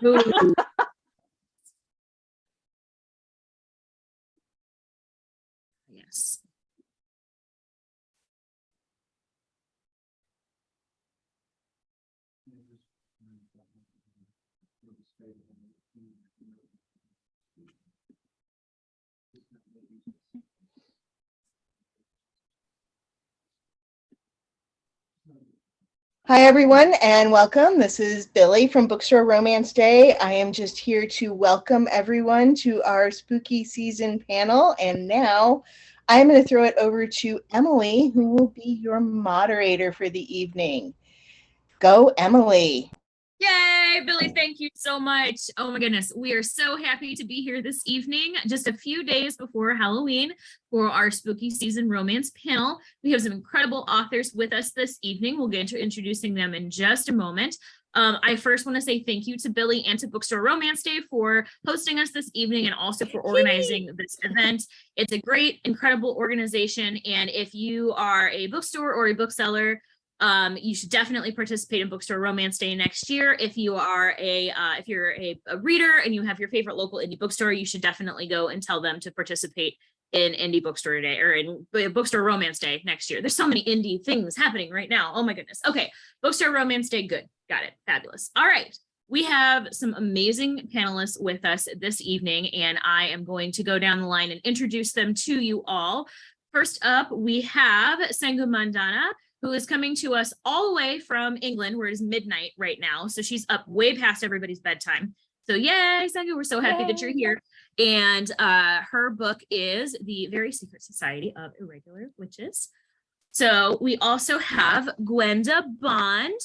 Ooh. Yes. Hi, everyone, and welcome. This is Billy from Bookstore Romance Day. I am just here to welcome everyone to our spooky season panel. And now I'm going to throw it over to Emily, who will be your moderator for the evening. Go, Emily. Yay, Billy, thank you so much. Oh my goodness, we are so happy to be here this evening, just a few days before Halloween for our spooky season romance panel. We have some incredible authors with us this evening. We'll get to introducing them in just a moment. I first want to say thank you to Billy and to Bookstore Romance Day for hosting us this evening and also for organizing this event. It's a great, incredible organization. And if you are a bookstore or a bookseller, you should definitely participate in Bookstore Romance Day next year. If you are if you're a reader and you have your favorite local indie bookstore, you should definitely go and tell them to participate in Indie Bookstore Day or in Bookstore Romance Day next year. There's so many indie things happening right now. Oh my goodness. Okay, Bookstore Romance Day, good. Got it. Fabulous. All right. We have some amazing panelists with us this evening, and I am going to go down the line and introduce them to you all. First up, we have Sengu Mandana, who is coming to us all the way from England, where it is midnight right now. So she's up way past everybody's bedtime. So yay, Sengu, we're so happy that you're here. And her book is The Very Secret Society of Irregular Witches. So we also have Gwenda Bond,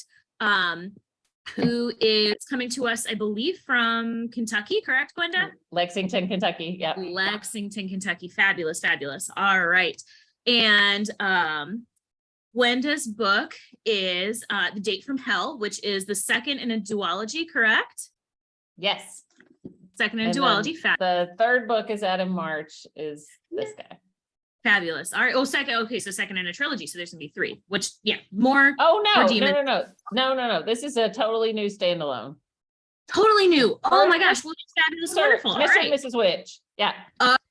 who is coming to us, I believe, from Kentucky, correct, Gwenda? Lexington, Kentucky. Yeah. Lexington, Kentucky. Fabulous, fabulous. All right. And Gwenda's book is The Date from Hell, which is the second in a duology, correct? Yes. Second in a And duology. the third book is out in March, is this guy. Fabulous. All right. Oh, second. Okay, so second in a trilogy. So there's gonna be three. Which, yeah, more. Oh more no, demons. no. This is a totally new standalone. Totally new. Oh my gosh. Well, fabulous, wonderful. All Mr. right. and Mrs. Witch. Yeah.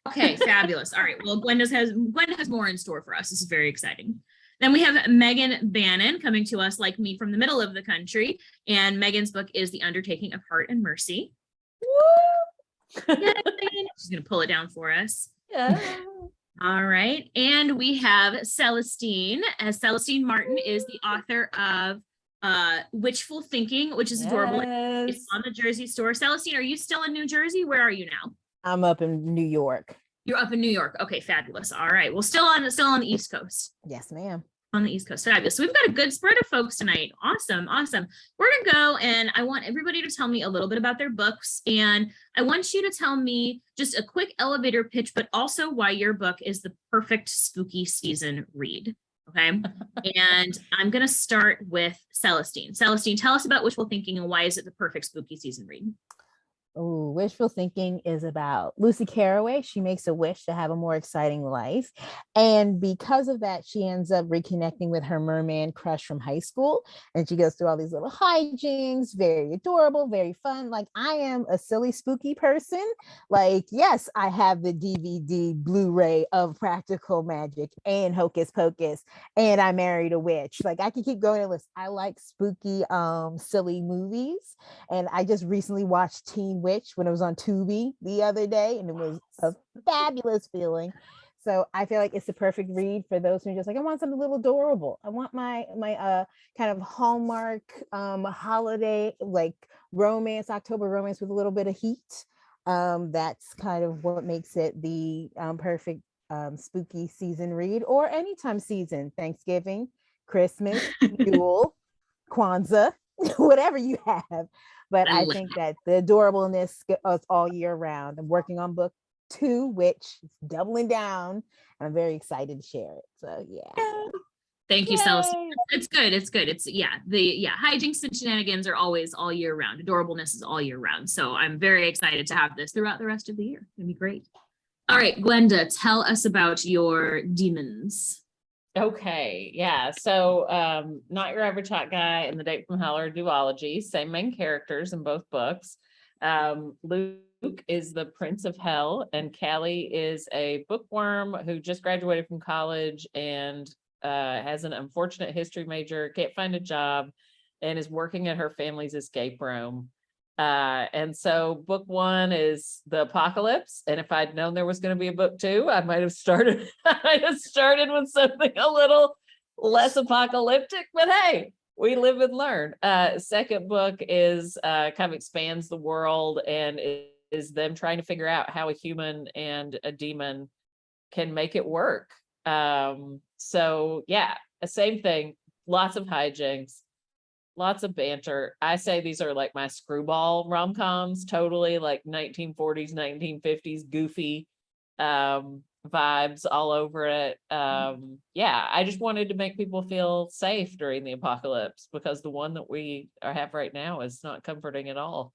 Okay, fabulous. All right. Well, Gwenda has more in store for us. This is very exciting. Then we have Megan Bannon coming to us like me from the middle of the country. And Megan's book is The Undertaking of Heart and Mercy. Woo! She's going to pull it down for us. Yeah. All right. And we have Celestine. Celestine Martin is the author of Witchful Thinking, which is adorable. It's on the Jersey store. Celestine, are you still in New Jersey? Where are you now? I'm up in New York. You're up in New York. Okay, fabulous. All right. Well, still on the East Coast. Yes, ma'am. On the East Coast. Fabulous. So we've got a good spread of folks tonight. Awesome. Awesome. We're going to go and I want everybody to tell me a little bit about their books. And I want you to tell me just a quick elevator pitch, but also why your book is the perfect spooky season read. Okay. And I'm going to start with Celestine. Celestine, tell us about Wishful Thinking and why is it the perfect spooky season read? Oh, Wishful Thinking is about Lucy Carraway. She makes a wish to have a more exciting life. And because of that, she ends up reconnecting with her merman crush from high school. And she goes through all these little hijinks, very adorable, very fun. Like, I am a silly, spooky person. Like, yes, I have the DVD Blu-ray of Practical Magic and Hocus Pocus, and I married a witch. Like, I can keep going and list. I like spooky, silly movies. And I just recently watched Teen Witch when it was on Tubi the other day, and it was a fabulous feeling. So I feel like it's the perfect read for those who are just like, I want something a little adorable. I want my kind of Hallmark holiday, like romance, October romance with a little bit of heat. That's kind of what makes it the perfect spooky season read, or anytime season, Thanksgiving, Christmas, Yule, Kwanzaa, whatever you have. But I think that the adorableness goes all year round. I'm working on book 2, which is doubling down. I'm very excited to share it. So yeah. Thank you, Celestine. It's good. It's good. It's hijinks and shenanigans are always all year round. Adorableness is all year round. So I'm very excited to have this throughout the rest of the year. It's gonna be great. All right, Gwenda, tell us about your demons. Okay, yeah. So Not Your Average Hot Guy and The Date from Hell are duologies, same main characters in both books. Luke is the Prince of Hell, and Callie is a bookworm who just graduated from college and has an unfortunate history major, can't find a job, and is working at her family's escape room. And so book one is the apocalypse. And if I'd known there was going to be a book two, I might have started with something a little less apocalyptic, but hey, we live and learn. Second book is kind of expands the world and is them trying to figure out how a human and a demon can make it work. So yeah, the same thing, lots of hijinks, lots of banter. I say these are like my screwball rom-coms, totally like 1940s, 1950s, goofy vibes all over it. Yeah, I just wanted to make people feel safe during the apocalypse, because the one that we have right now is not comforting at all.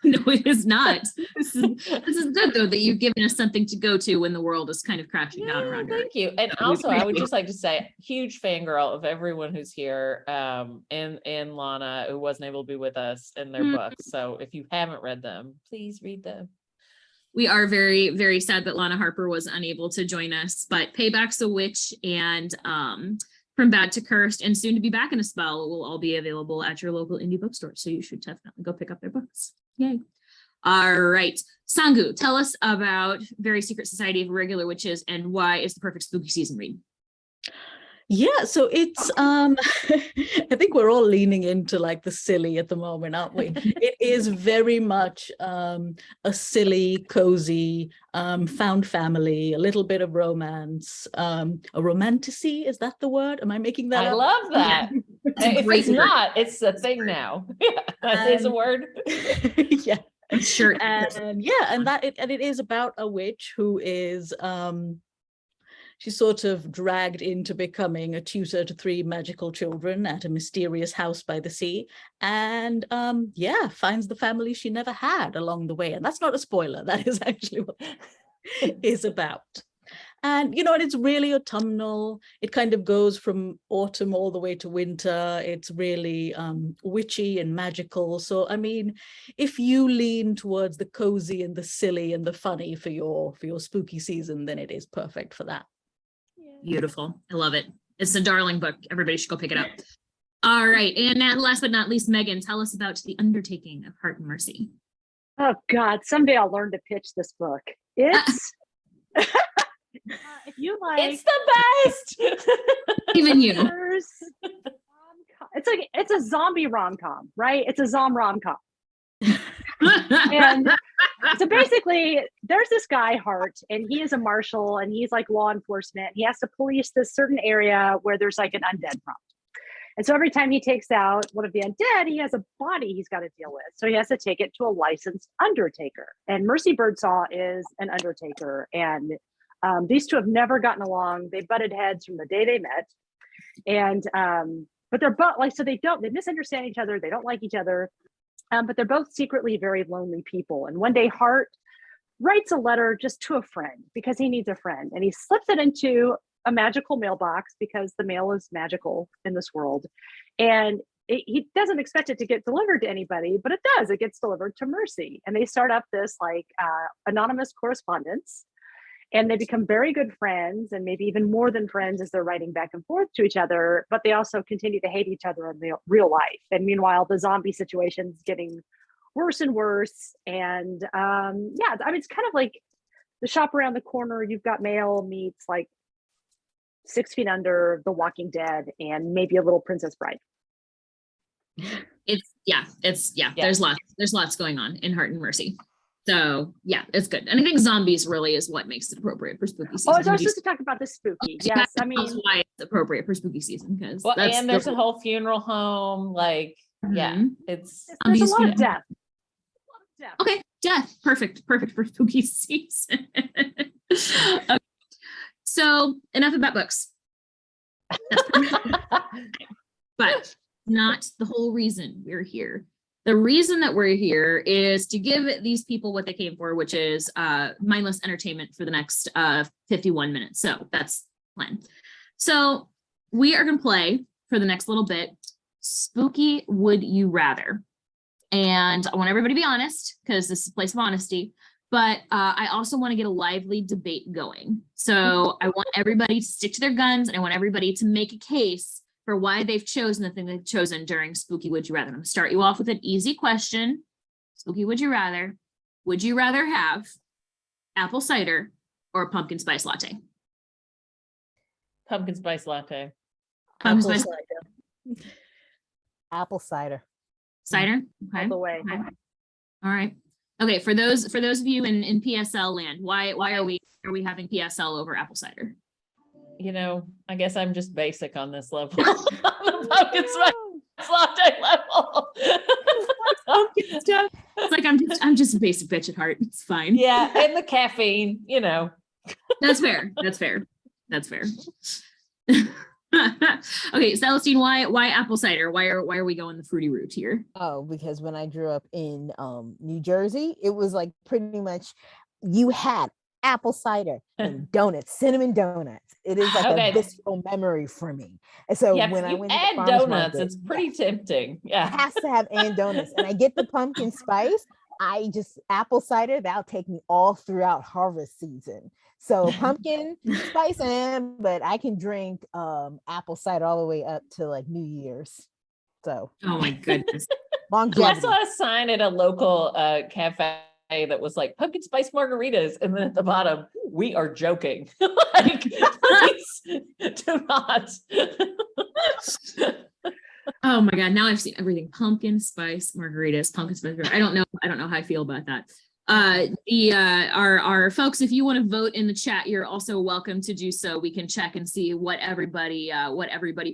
No, it is not. This is good though that you've given us something to go to when the world is kind of crashing down around her. Thank you. And also, I would just like to say, huge fangirl of everyone who's here, and Lana, who wasn't able to be with us, in their books. So if you haven't read them, please read them. We are very, very sad that Lana Harper was unable to join us, but Payback's a Witch and From Bad to Cursed and Soon to Be Back in a Spell will all be available at your local indie bookstore. So you should definitely go pick up their books. Yay. All right. Sangu, tell us about Very Secret Society of Irregular Witches and why is the perfect spooky season read. Yeah, so it's I think we're all leaning into like the silly at the moment, aren't we? It is very much a silly, cozy, found family, a little bit of romance, a romantasy, is that the word? Am I making that I up? love that. If it's not, it's a thing now. That is a word. Yeah. Sure. And yeah, and it is about a witch who is she's sort of dragged into becoming a tutor to 3 magical children at a mysterious house by the sea, and yeah, finds the family she never had along the way. And that's not a spoiler, that is actually what it is about. And you know, and it's really autumnal. It kind of goes from autumn all the way to winter. It's really witchy and magical. So I mean, if you lean towards the cozy and the silly and the funny for your spooky season, then it is perfect for that. Beautiful. I love it. It's a darling book. Everybody should go pick it up. All right. And last but not least, Megan, tell us about The Undertaking of Heart and Mercy. Oh God, someday I'll learn to pitch this book. It's if you like, It's the best. Even you. it's a zombie rom-com, right? It's a rom-com. And so basically there's this guy Hart, and he is a marshal, and he's like law enforcement. He has to police this certain area where there's like an undead problem. And so every time he takes out one of the undead, he has a body he's got to deal with. So he has to take it to a licensed undertaker. And Mercy Birdsall is an undertaker. And these two have never gotten along. They butted heads from the day they met. And but they're both like, so they misunderstand each other. They don't like each other. But they're both secretly very lonely people. And one day Hart writes a letter just to a friend because he needs a friend. And he slips it into a magical mailbox because the mail is magical in this world. And he doesn't expect it to get delivered to anybody, but it does. It gets delivered to Mercy. And they start up this like anonymous correspondence. And they become very good friends, and maybe even more than friends as they're writing back and forth to each other, but they also continue to hate each other in real life. And meanwhile, the zombie situation's getting worse and worse. And yeah, I mean, it's kind of like the shop around the corner. You've got mail meets like 6 Feet Under, The Walking Dead, and maybe a little Princess Bride. There's lots going on in Heart and Mercy. So yeah, it's good. And I think zombies really is what makes it appropriate for spooky season. Oh, I was supposed to talk about the spooky. Yes, I mean, that's why it's appropriate for spooky season, because And there's a whole funeral home. Like, yeah, there's a lot of death. Okay, death. Perfect for spooky season. Okay. So enough about books. But not the whole reason we're here. The reason that we're here is to give these people what they came for, which is mindless entertainment for the next 51 minutes. So that's the plan. So we are going to play for the next little bit, Spooky Would You Rather. And I want everybody to be honest because this is a place of honesty. But I also want to get a lively debate going. So I want everybody to stick to their guns, and I want everybody to make a case for why they've chosen the thing they've chosen during Spooky Would You Rather. I'm going to start you off with an easy question. Spooky Would You Rather? Would you rather have apple cider or a pumpkin spice latte? Pumpkin spice latte. Pumpkin Apple spice cider. Apple cider. cider. All Okay. the way. Okay. All right. Okay. For those of you in PSL land, why are we having PSL over apple cider? You know, I guess I'm just basic on this level. On the pumpkin spice latte level. It's like I'm just a basic bitch at heart. It's fine. Yeah, and the caffeine, you know. That's fair. That's fair. That's fair. Okay, Celestine, why apple cider? Why are we going the fruity route here? Oh, because when I grew up in New Jersey, it was like pretty much you had apple cider and donuts, cinnamon donuts. It is like Okay. a visceral memory for me. And so Yeah, when if I you went to the add farmer's donuts, market, it's pretty tempting. it Yeah. has to have and donuts. And I get the pumpkin spice. I just apple cider, that'll take me all throughout harvest season. So pumpkin spice but I can drink apple cider all the way up to like New Year's. So Oh my goodness. I longevity. saw a sign at a local cafe that was like pumpkin spice margaritas, and then at the bottom, we are joking. Like, please do not. Oh my God. Now I've seen everything. Pumpkin spice margaritas, pumpkin spice. I don't know how I feel about that. Our folks, if you want to vote in the chat, you're also welcome to do so. We can check and see what everybody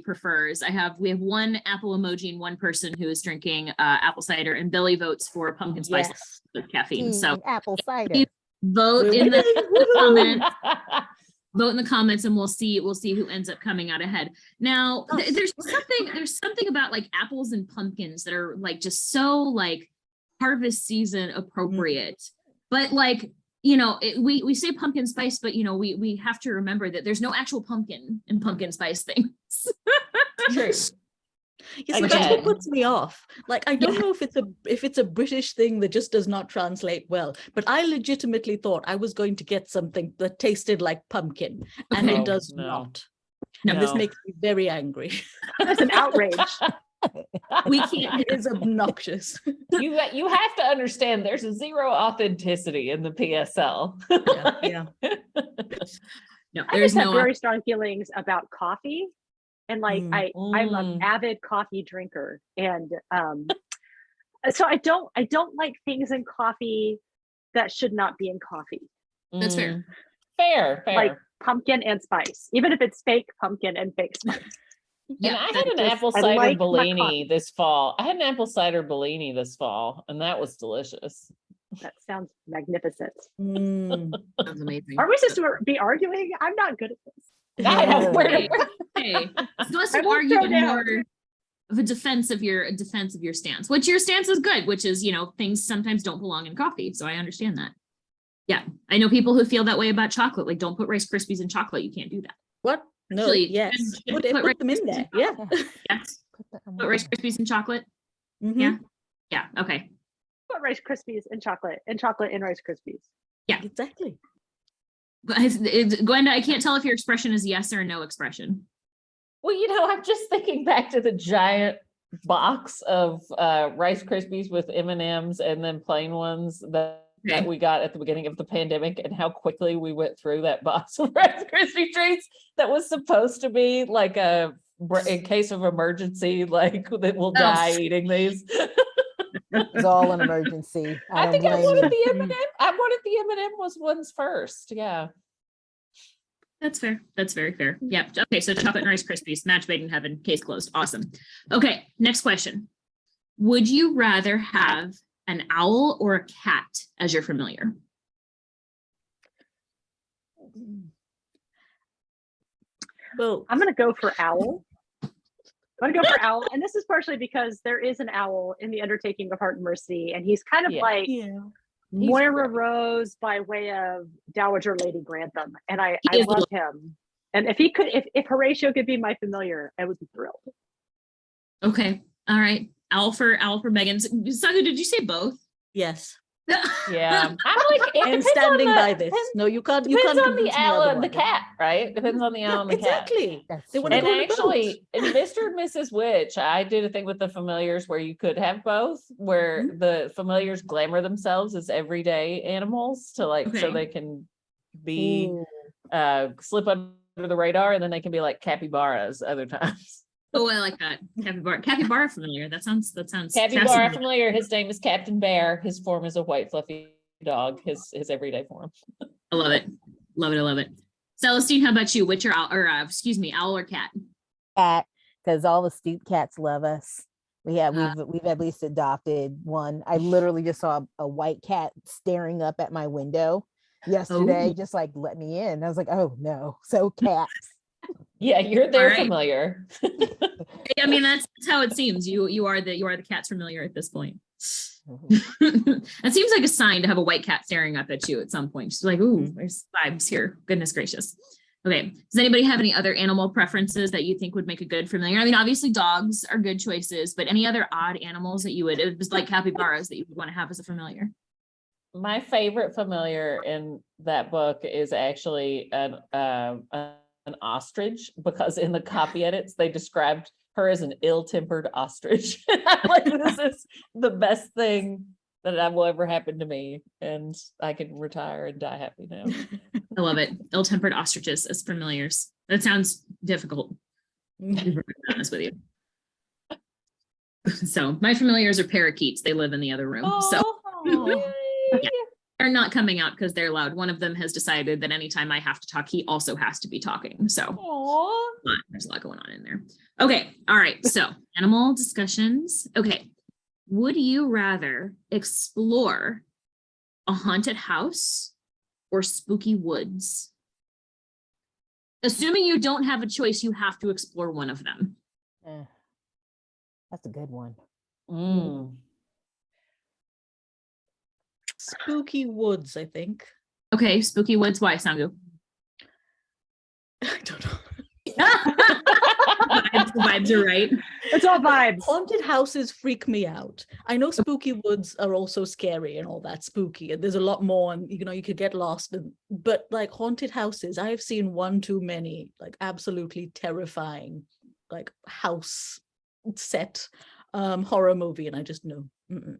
prefers. We have one apple emoji and one person who is drinking apple cider, and Billy votes for pumpkin spice Yes. with caffeine. So Apple cider. vote in the Woo-hoo. comments. Vote in the comments, and we'll see who ends up coming out ahead. Now, there's something about like apples and pumpkins that are like just so like harvest season appropriate. But like, you know, we say pumpkin spice, but you know, we have to remember that there's no actual pumpkin in pumpkin spice things. True. You see, that's what Again. puts me off. Like, I don't know if it's a British thing that just does not translate well, but I legitimately thought I was going to get something that tasted like pumpkin, and Okay. it does No. not. No, And this No. makes me very angry. That's an outrage. We can't. It is obnoxious. You have to understand there's a zero authenticity in the PSL. Yeah. No, I there's just have no. very strong feelings about coffee. And like I'm an avid coffee drinker. And so I don't like things in coffee that should not be in coffee. That's fair. Fair. Like pumpkin and spice, even if it's fake pumpkin and fake spice. Yeah, And I that had an just- apple I cider like my Bellini coffee. this fall. I had an apple cider Bellini this fall, and that was delicious. That sounds magnificent. sounds amazing. Are we supposed to be arguing? I'm not good at this. I know, Okay. Okay. So let's I won't argue throw in down. more of a defense of your stance, which your stance is good, which is, you know, things sometimes don't belong in coffee. So I understand that. Yeah. I know people who feel that way about chocolate. Like, don't put Rice Krispies in chocolate. You can't do that. What? No, Actually, yes. should Put, put put Rice them in Krispies there. in Yeah. Yes. Put that on Put my Rice list. Krispies in chocolate. Mhm. Yeah. Yeah. Okay. Put Rice Krispies and chocolate in Rice Krispies. Yeah. Exactly. Glenda, I can't tell if your expression is yes or no expression. Well, you know, I'm just thinking back to the giant box of Rice Krispies with M&Ms and then plain ones that Okay. we got at the beginning of the pandemic, and how quickly we went through that box of Rice Krispie treats that was supposed to be like in case of emergency, like that we'll die eating these. It's all an emergency. I I don't think I blame wanted you. the M&M. I wanted the M&M was ones first. Yeah. That's fair. That's very fair. Yeah. Okay. So chocolate and Rice Krispies, match made in heaven, case closed. Awesome. Okay. Next question. Would you rather have an owl or a cat as your familiar? Well, I'm gonna go for owl. I'm gonna go for owl, and this is partially because there is an owl in the Undertaking of Heart and Mercy, and he's kind of Yeah. like yeah. Moira great. Rose by way of Dowager Lady Grantham, and I He is love him. And if Horatio could be my familiar, I would be thrilled. Okay. All right. Al for Megan. Saga, did you say both? Yes. Yeah, I'm like, it I am depends standing on by the, this. depends, No, you can't depends on the convince me owl and the otherwise. cat, right? Depends on the owl and the cat. Exactly. That's They true. wanna And go on a boat. actually, in Mr. and Mrs. Witch, I did a thing with the familiars where you could have both, where the familiars glamour themselves as everyday animals to like, so Okay. they can be, Ooh. slip under the radar, and then they can be like capybaras other times. Oh, I like that. Capybara familiar. That sounds Capybara fascinating. familiar, his name is Captain Bear. His form is a white fluffy dog, his everyday form. I love it. Love it. I love it. Celestine, how about you? Which are owl or excuse me, owl or cat? Cat, because all the stoop cats love us. We've at least adopted one. I literally just saw a white cat staring up at my window yesterday, Oh. just like let me in. I was like, oh no. So cats. Yeah, you're their right. familiar. I mean, that's how it seems. You are the cat's familiar at this point. Mhm. It seems like a sign to have a white cat staring up at you at some point. Just like, ooh, Mhm. there's vibes here. Goodness gracious. Okay. Does anybody have any other animal preferences that you think would make a good familiar? I mean, obviously dogs are good choices, but any other odd animals that you would, it was like capybaras that you would want to have as a familiar? My favorite familiar in that book is actually an ostrich, because in the copy edits they described her as an ill-tempered ostrich. I'm like, this is the best thing that will ever happen to me, and I can retire and die happy now. I love it. Ill-tempered ostriches as familiars. That sounds difficult. To be honest with you. So my familiars are parakeets. They live in the other room. So Oh, Yeah. they're not coming out because they're loud. One of them has decided that anytime I have to talk, he also has to be talking. So aw. there's a lot going on in there. Okay. All right. So animal discussions. Okay. Would you rather explore a haunted house or spooky woods? Assuming you don't have a choice, you have to explore one of them. Eh, that's a good one. Mm. Spooky woods, I think. Okay. Spooky woods. Why, Sangu? I don't know. Vibes are right. It's all vibes. Haunted houses freak me out. I know spooky woods are also scary and all that spooky, and there's a lot more, and you could get lost. But like haunted houses, I have seen one too many, like absolutely terrifying, like house set horror movie, and I just know. Mm-mm.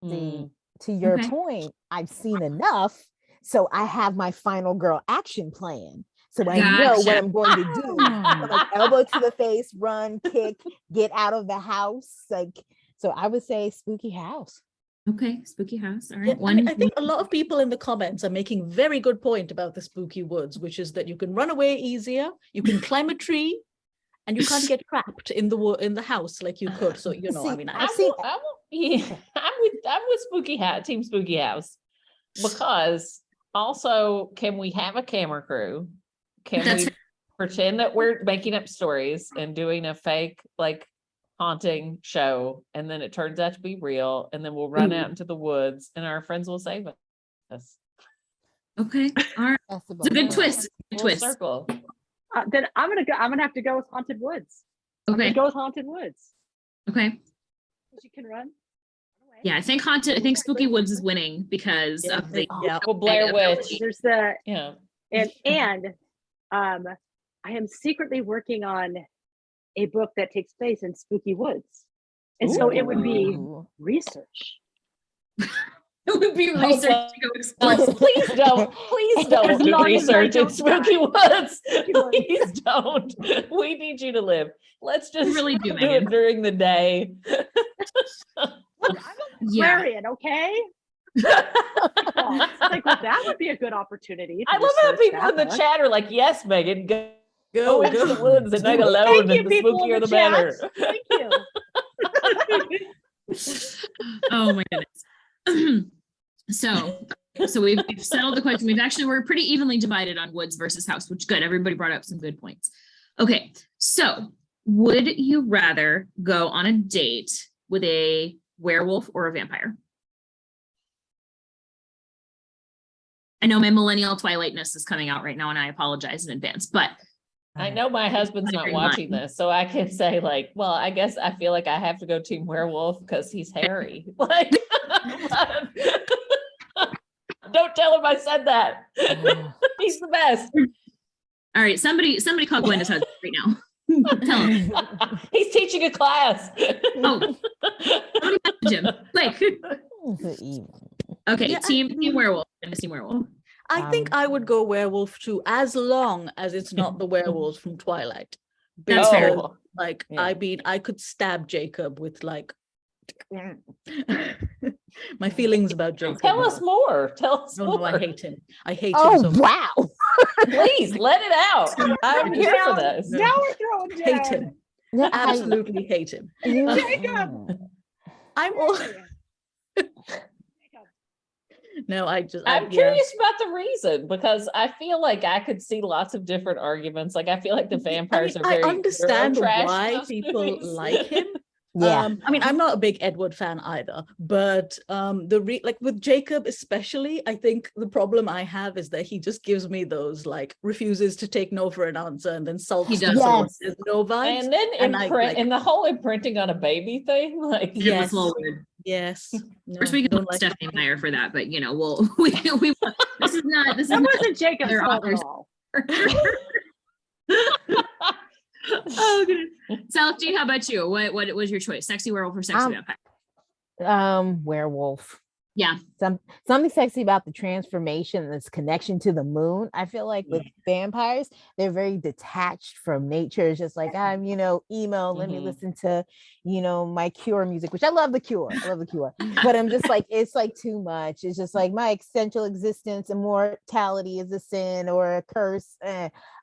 Mm. To your Okay. point, I've seen enough, so I have my final girl action plan. So I know what Gotcha. I'm going to do. I'm like elbow to the face, run, kick, get out of the house. Like, so I would say spooky house. Okay. Spooky house. All Yeah, right. I mean, I think a lot of people in the comments are making very good point about the spooky woods, which is that you can run away easier, you can climb a tree, and you can't get trapped in the house like you could. So I See, mean, I've seen- I'm with Spooky House, Team Spooky House, because also, can we have a camera crew? Can That's- we pretend that we're making up stories and doing a fake like haunting show, and then it turns out to be real, and then we'll run out into the woods and our friends will save us? Okay. All right. That's It's a good twist. Good Full twist. circle. Then I'm gonna have to go with haunted woods. I'm gonna Okay. go with haunted woods. Okay. You can run. away. Yeah, I think Spooky Woods is winning because Yeah, of the yeah. Well, Blair Witch. There's the Yeah. and I am secretly working on a book that takes place in spooky woods, and so it would be Ooh. research. it would be Oh, research well, to go explore. Well, please don't As do long as I research in don't Spooky die. Woods. Woods. Please don't. We need you to live. Let's just really do, do Megan. it during the day. Look, I'm a Yeah. librarian, okay? It's like, well, that would be a good opportunity. to I love how research people that in the book. chat are like, yes, Megan, go Go, into the go. woods and night Do it. alone, Thank you, and the people in spookier the the better. chat. Thank you. Oh my goodness. So we've settled the question. We're pretty evenly divided on woods versus house, which good. Everybody brought up some good points. Okay, so would you rather go on a date with a werewolf or a vampire? I know my millennial twilightness is coming out right now, and I apologize in advance, but I know my husband's not Very watching fine. this, so I can say like, well, I guess I feel like I have to go team werewolf because he's hairy. Like, don't tell him I said that. He's the best. All right, somebody call Gwenda's husband right now. Tell him. He's teaching a class. Oh, somebody message him. Quick. Okay, Yeah, team werewolf. Team werewolf. I think I would go werewolf too, as long as it's not the werewolves from Twilight. That's fair. Oh, Like, Yeah. I mean, I could stab Jacob with like my feelings about Jacob. Tell us more. Tell us No, more. no, I hate him. I hate him Oh so much. wow! Please let it out. I'm here for this. Now we're throwing Hate down. him. No, Absolutely hate him. I'm all no, I just I'm yeah. curious about the reason because I feel like I could see lots of different arguments. Like I feel like the vampires are I very understand Eurotrash in why those people movies. like him. Yeah. I mean, I'm not a big Edward fan either, but like with Jacob especially, I think the problem I have is that he just gives me those like refuses to take no for an answer and then sulks. He does. when Yes. there's no vibes. And then And I, imprint like- and the whole imprinting on a baby thing, like Yeah, Yes. it's a little weird. Yes. Of No, course, we can don't put like Stephanie Meyer for that, but you know, we this is not That wasn't Jacob's Their fault at authors. all. Oh goodness. Celestine, how about you? What was your choice? Sexy werewolf or sexy vampire? Werewolf. Yeah. Something sexy about the transformation, this connection to the moon. I feel like with vampires, they're very detached from nature. It's just like I'm, emo. Let me Mhm. listen to, my Cure music, which I love the Cure. I love the Cure. But I'm just like, it's like too much. It's just like my essential existence, immortality is a sin or a curse.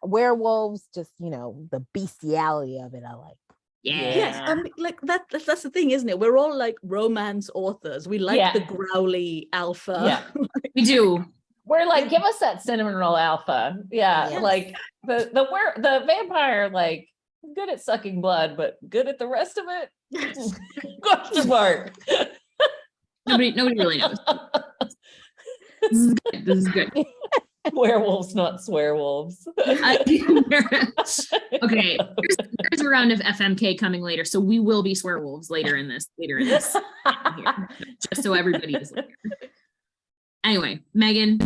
Werewolves, just the bestiality of it. I like. Yeah. Yes, Yeah. I mean, like that's the thing, isn't it? We're all like romance authors. We like Yeah. the growly alpha. Yeah. We do. we're like, give us that cinnamon roll alpha. Yeah. Yes. Like the vampire, like good at sucking blood, but good at the rest of it. Question mark. Nobody really knows. This is good. This is good. Werewolves, not swearwolves. Okay, there's a round of FMK coming later, so we will be swearwolves later in this. Here, just so everybody is aware. Anyway, Megan,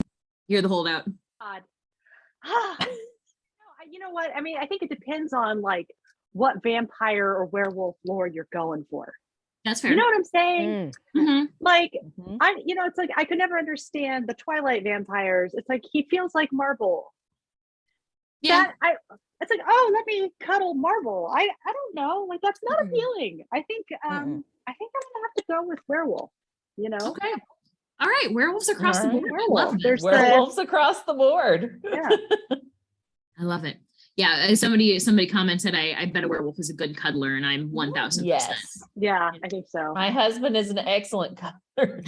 you're the holdout. God. No, you know what? I mean, I think it depends on like what vampire or werewolf lore you're going for. That's fair. You know what I'm saying? Mhm. Like, Mhm. it's like I could never understand the Twilight vampires. It's like he feels like Marble. Yeah, It's like, oh, let me cuddle Marble. I don't know. Like that's not Mm-mm. appealing. I think Mm-mm. I'm gonna have to go with werewolf. You know? okay. All right, werewolves across the All right. board. I Werewolf. love There's this. Werewolves across the board. Yeah. I love it. Yeah, somebody commented, I bet a werewolf is a good cuddler, and I'm 1000%. Yes. Yeah, I think so. My husband is an excellent cuddler.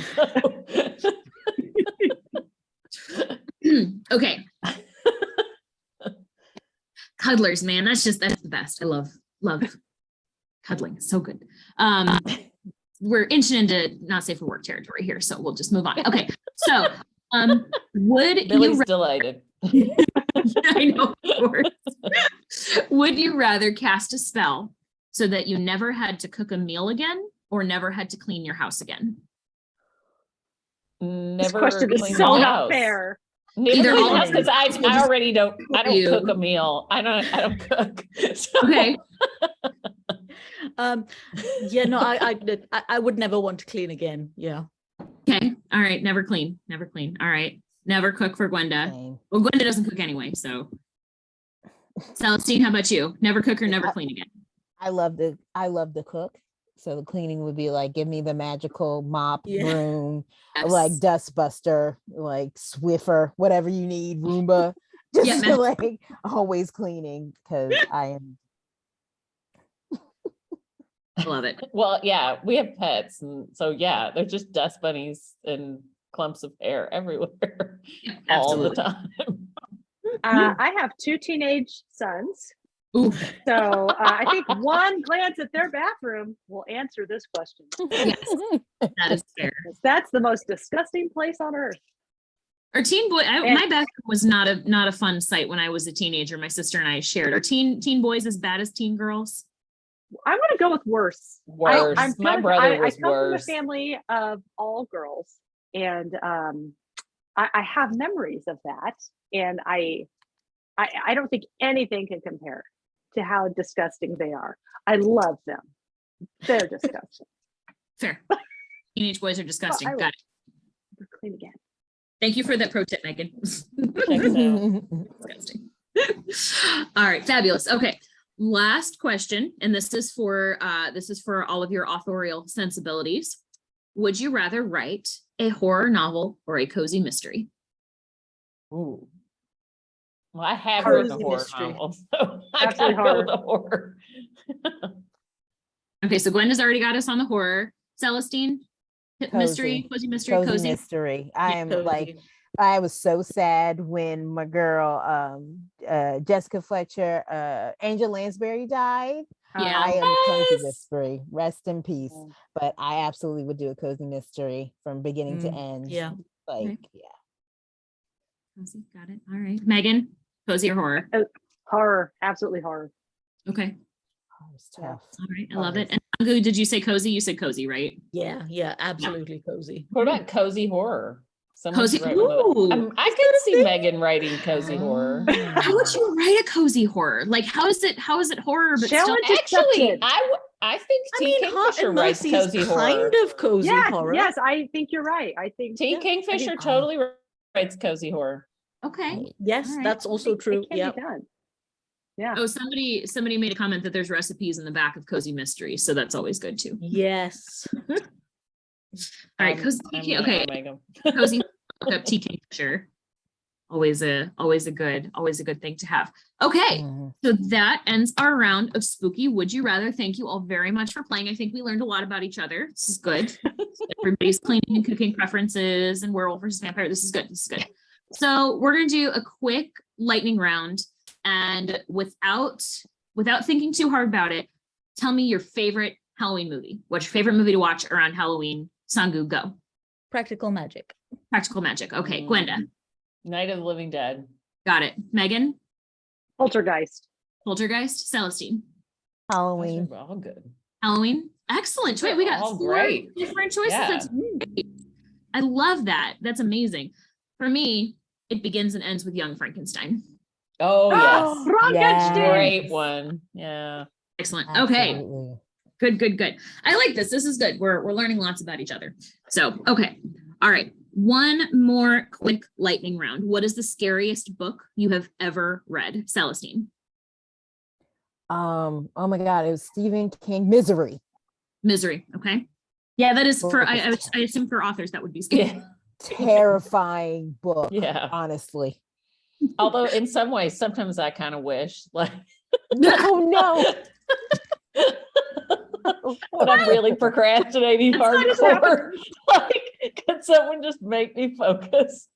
Okay. Cuddlers, man, that's the best. I love cuddling. So good. We're inching into not safe for work territory here, so we'll just move on. Okay. So, would Billy's you delighted. I know, of course. Would you rather cast a spell so that you never had to cook a meal again or never had to clean your house again? This Never question is clean so my not house. fair. Neither Either clean or. house because I already don't. I don't You. cook a meal. I don't cook. So- Okay. Yeah, no, I would never want to clean again. Yeah. Okay. All right. Never clean. Never clean. All right. Never cook for Gwenda. Same. Well, Gwenda doesn't cook anyway, so. Celestine, how about you? Never cook or never clean again? I love the cook. So the cleaning would be like, give me the magical mop, Yeah. broom, Yes. like dust buster, like Swiffer, whatever you need, Roomba. Just Yeah, man. like always cleaning because I am. I love it. Well, yeah, we have pets, and so yeah, they're just dust bunnies and clumps of hair everywhere Yeah, all the absolutely. time. I have 2 teenage sons. Oof. So I think one glance at their bathroom will answer this question. Yes, that is fair. That's the most disgusting place on earth. Our teen boy, And- my bathroom was not a fun sight when I was a teenager. My sister and I shared. Are teen boys as bad as teen girls? I'm going to go with worse. Worse. My brother was I come worse. from a family of all girls, and I have memories of that, and I don't think anything can compare to how disgusting they are. I love them. They're disgusting. Fair. Teenage boys are disgusting. I Got will- it. They're clean again. Thank you for that pro tip, Megan. Checks out. Disgusting. All right, fabulous. Okay, last question, and this is for all of your authorial sensibilities. Would you rather write a horror novel or a cozy mystery? Ooh. Well, I have read the Cozy horror mystery. novel, so I Absolutely gotta go with the horror. Okay, so Gwen has already got us on the horror. Celestine, mystery, Cozy. cozy mystery, Cozy cozy. mystery. I am like, Cozy. I was so sad when my girl Jessica Fletcher, Angel Lansbury died. Yeah. I am cozy Yes. mystery. Rest in peace. Mm. But I absolutely would do a cozy mystery from beginning to end. Yeah. Like, Okay. yeah. Cozy, got it. All right, Megan, cozy or horror? Horror, absolutely horror. Okay, Oh, it's Yeah. tough. all right, I love it. And Angu, did you say cozy? You said cozy, right? Yeah, absolutely cozy. What about cozy horror? Someone's Cozy. wrote one of the- Ooh. I could see Megan writing cozy horror. How would you write a cozy horror? Like, how is it horror, but still Challenge Actually, accepted. I think I T. mean, Hot Kingfisher and writes Mercy is cozy horror. kind of cozy Yes, horror. yes, I think you're right. I think T. yeah, I Kingfisher think- totally writes cozy horror. okay. Yes, All right. that's also it true. can Yeah. be done. Yeah. Oh, somebody made a comment that there's recipes in the back of cozy mystery, so that's always good too. Yes. All right, I'm cozy. gonna Okay, make 'em. cozy. Look up T. Kingfisher. Always a good thing to have. Okay. Mhm. So that ends our round of spooky would you rather. Thank you all very much for playing. I think we learned a lot about each other. This is good. Everybody's cleaning and cooking preferences and werewolf versus vampire. This is good. This is good. So we're gonna do a quick lightning round, and without thinking too hard about it, tell me your favorite Halloween movie. What's your favorite movie to watch around Halloween? Sangu, go. Practical magic. Practical Magic. Okay, Gwenda, Night of the Living Dead. got it. Megan, Poltergeist. Poltergeist, Celestine. Those Halloween. are all good. Halloween. Excellent. Wait, we got All four great. different choices. Yeah. That's great. I love that. That's amazing. For me, it begins and ends with Young Frankenstein. Oh yes, Frankenstein! great one. Yeah. Excellent. Okay. Absolutely. Good. I like this. This is good. We're learning lots about each other. So, okay. All right. One more quick lightning round. What is the scariest book you have ever read? Celestine. Oh my God, it was Stephen King, Misery. Misery. Okay. Yeah, that is for, Book is I assume for authors that would be scary. Yeah. Terrifying book. Yeah. Honestly. Although in some ways, sometimes I kind of wish like Oh no. when I'm really procrastinating That's not hardcore. Like, can someone just make me focus?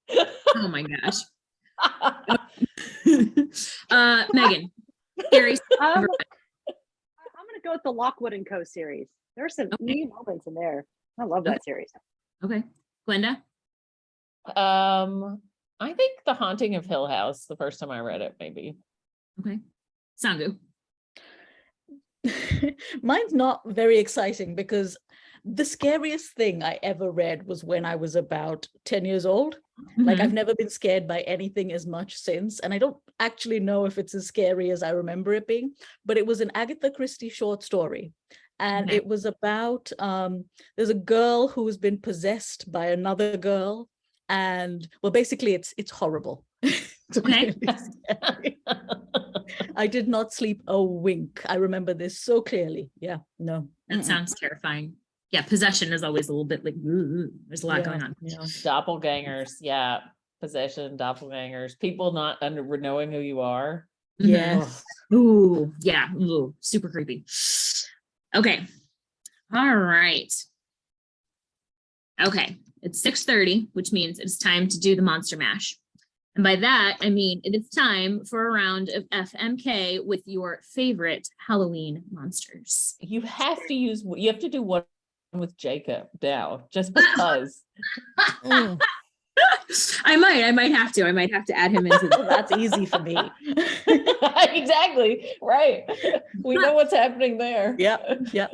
Oh my gosh. Megan. Scary. I'm gonna go with the Lockwood and Co. series. There's some neat moments in there. I love that series. Okay. Glenda. I think The Haunting of Hill House, the first time I read it, maybe. Okay. Sangu. Mine's not very exciting because the scariest thing I ever read was when I was about 10 years old. Like Mhm. I've never been scared by anything as much since. And I don't actually know if it's as scary as I remember it being, but it was an Agatha Christie short story. And Okay. it was about, there's a girl who has been possessed by another girl. And well, basically it's horrible. It's Okay. really scary. I did not sleep a wink. I remember this so clearly. Yeah, no. That Mm-mm. sounds terrifying. Yeah, possession is always a little bit like, ooh, there's a lot Yeah, going on. yeah. Doppelgangers, yeah. Possession, doppelgangers, people not knowing who you are. Mhm. Yes. Ooh, yeah. Ooh, super creepy. Okay. All right. Okay. It's 6:30, which means it's time to do the Monster Mash. And by that, I mean it is time for a round of FMK with your favorite Halloween monsters. You have to do one with Jacob now, just because. Mm. I might have to. I might have to add him into Well, the that's easy for me. Exactly, right. We know what's happening there. Yep, yep.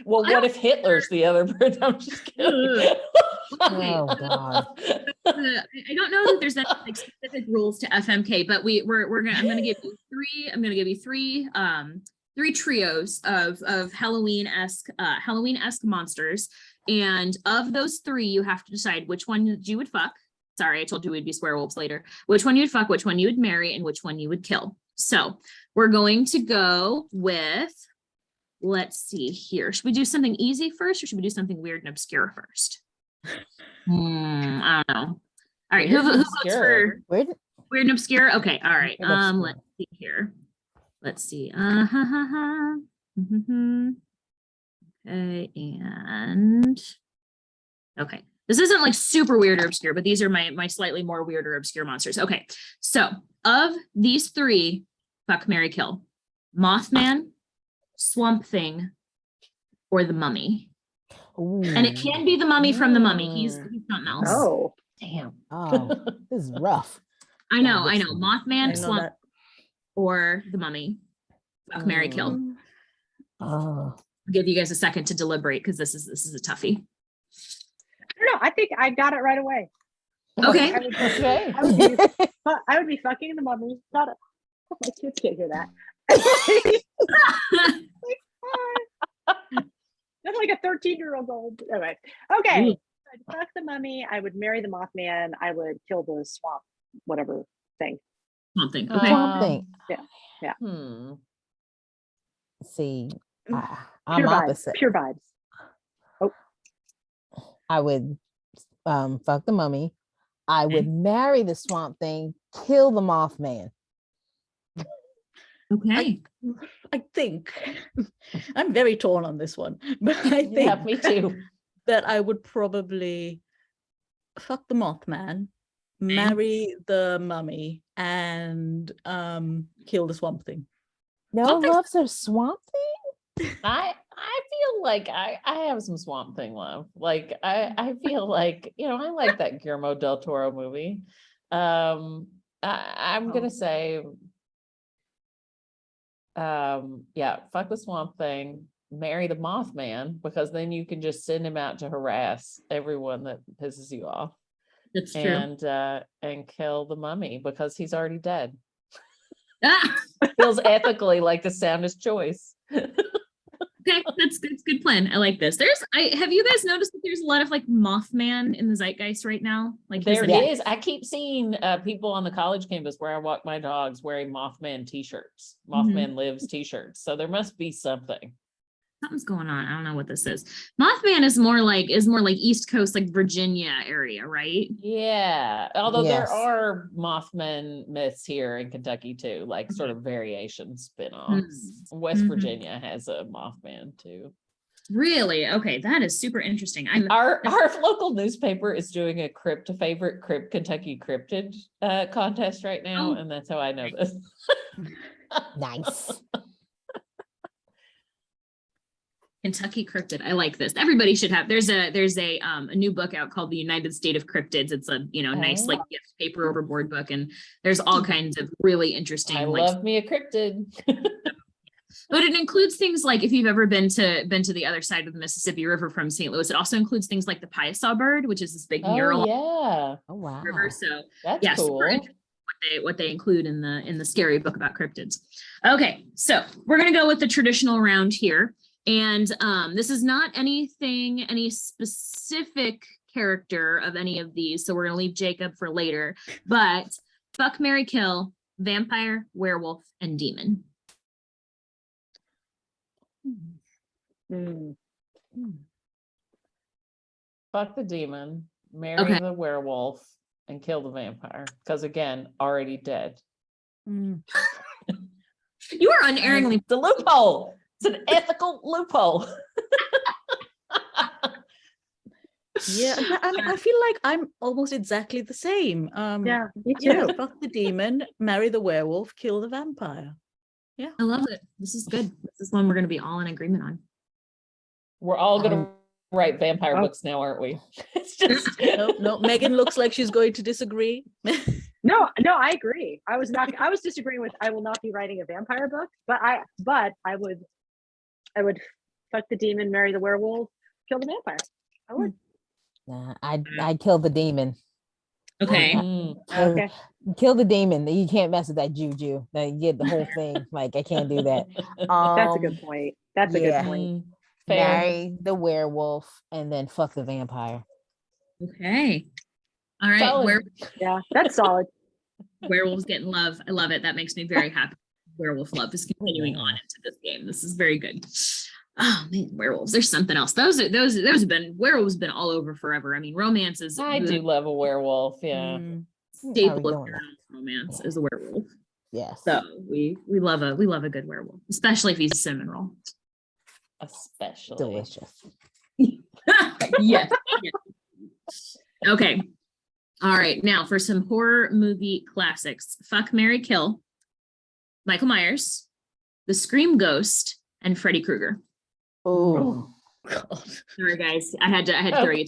Well, I what if Hitler's the other person? I'm just kidding. Okay, Oh, God. I don't know that there's any like specific rules to FMK, but we're gonna I'm gonna give you three. I'm gonna give you three trios of Halloween-esque monsters, and of those three, you have to decide which one you would fuck. Sorry, I told you we'd be swearwolves later. Which one you'd fuck, which one you would marry, and which one you would kill. So we're going to go with. Let's see here. Should we do something easy first, or should we do something weird and obscure first? I don't know. All right, who Weird and votes obscure. for Where did, weird and obscure? Okay, all right. Weird and obscure. Let's see here. Let's see. Okay, and okay. This isn't like super weird or obscure, but these are my slightly more weird or obscure monsters. Okay, so of these three, fuck, marry, kill: Mothman, Swamp Thing, or the Mummy. And it can be the Mummy from the Mummy. He's something else. Oh, Damn. oh, this is rough. I know. I Mothman, know Swamp, that. or the Mummy. Fuck, marry, kill. Oh, I'll give you guys a second to deliberate because this is a toughie. I don't know. I think I got it right away. Okay. I would, Okay. I would be fucking the Mummy. Not a, my kids can't hear that. That's like a 13-year-old old. Anyway, okay. I'd fuck the Mummy. I would marry the Mothman. I would kill the swamp, whatever thing. Something. Okay. Swamp Thing. Hmm. See, Pure I'm vibes. opposite. Pure vibes. I would fuck the Mummy. I would marry the Swamp Thing, kill the Mothman. Okay. I think I'm very torn on this one, but I think Yeah, me too. that I would probably fuck the Mothman, marry the Mummy, and kill the Swamp Thing. No Swamp Thing's- loves her Swamp Thing? I feel like I have some Swamp Thing love. Like I feel like, I like that Guillermo del Toro movie. I'm gonna say fuck the Swamp Thing, marry the Mothman, because then you can just send him out to harass everyone that pisses you off. That's true. And kill the Mummy because he's already dead. Ah, Feels ethically like the soundest choice. okay, that's good plan. I like this. Have you guys noticed that there's a lot of like Mothman in the zeitgeist right now? Like he's There like- is. I keep seeing people on the college campus where I walk my dogs wearing Mothman t-shirts, Mothman Lives t-shirts. So there must be something. something's going on. I don't know what this is. Mothman is more like East Coast, like Virginia area, right? Yeah. Although Yes. there are Mothman myths here in Kentucky too, like sort of variation spin-offs. West Mhm. Virginia has a Mothman too. Really? Okay, that is super interesting. Our local newspaper is doing a favorite Kentucky cryptid contest right now, Oh. and that's how I know this. Nice. Kentucky cryptid. I like this. Everybody should have. There's a new book out called The United State of Cryptids. It's a nice like gift paper overboard book, and there's all kinds of really interesting. I like, love me a cryptid. but it includes things like if you've ever been to the other side of the Mississippi River from St. Louis. It also includes things like the Piasa bird, which is this big mural Oh yeah, Oh, wow. river. So that's yeah, cool. super interesting what they include in the scary book about cryptids. Okay, so we're gonna go with the traditional round here. And this is not any specific character of any of these. So we're gonna leave Jacob for later. But fuck, marry, kill, vampire, werewolf, and demon. Mm. Fuck the demon, marry Okay. the werewolf, and kill the vampire. Because again, already dead. Mm. You are unerringly It's a loophole. It's an ethical loophole. Yeah, I feel like I'm almost exactly the same. Yeah, me Yeah, too. fuck the demon, marry the werewolf, kill the vampire. I love it. This is good. This is one we're gonna be all in agreement on. We're all gonna write vampire Oh. books now, aren't we? It's just No, Megan looks like she's going to disagree. No, I agree. I was disagreeing with I will not be writing a vampire book, but I would fuck the demon, marry the werewolf, kill the vampire. I would. Nah, I'd kill the demon. Okay. Okay. Kill the demon. You can't mess with that juju. Now you get the whole thing. Like I can't do that. That's a good point. That's a yeah. good point. Mm, fair. Marry the werewolf and then fuck the vampire. Okay. All right. Solid. Yeah, that's solid. Werewolves getting love. I love it. That makes me very happy. Werewolf love is continuing on into this game. This is very good. Oh man, werewolves. There's something else. Those have been werewolves have been all over forever. I mean, romance is I the do love a werewolf. Yeah. Mm. staple of doing that? romance is a werewolf. Yes. So we love a good werewolf, especially if he's cinnamon roll. Especially. Delicious. Yes. Okay. All right. Now for some horror movie classics. Fuck, Marry, Kill. Michael Myers, The Scream Ghost, and Freddy Krueger. Oh, God. Sorry guys. I had to throw you